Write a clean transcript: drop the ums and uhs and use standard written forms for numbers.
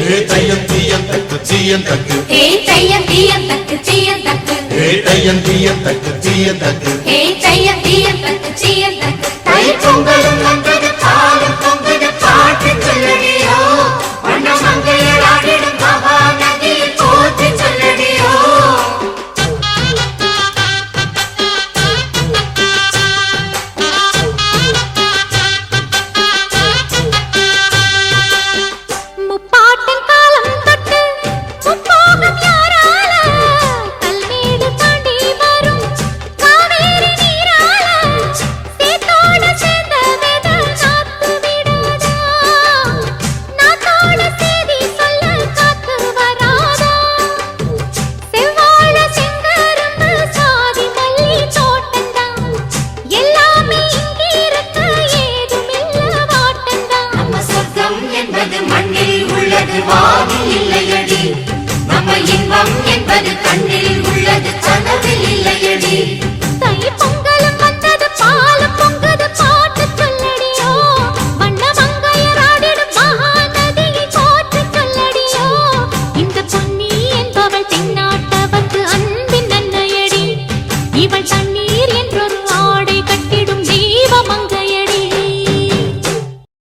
தையம் தீயம் தக்கு சீயம் தக்கு தையம் தீயம் தக்கு சீயம் தக்கு தையம் தீயம் தக்கு சீயம் தக்கு தையம் தீயம் தக்கு சீயம் தக்கு தை பொங்கலும் வந்தது பாலும் பொங்குது பாட்டு சொல்லடியோ வண்ண மங்கையர் ஆடிடும் மகா நதியில் போற்றி சொல்லடியோ வானில் இல்லையடி நம்ம இன்பம் என்பது கண்ணில் உள்ளது கனவில் இல்லையடி தை பொங்கலும் வந்தது பாலும் பொங்குது பாட்டு சொல்லடியோ வண்ண மங்கையர் ஆடிடும் மகா நதியை போற்றி சொல்லடியோ இந்த பொன்னி என்பவள் தென்னாட்டவர்க்கு அன்பின் நன்மையடி இவள்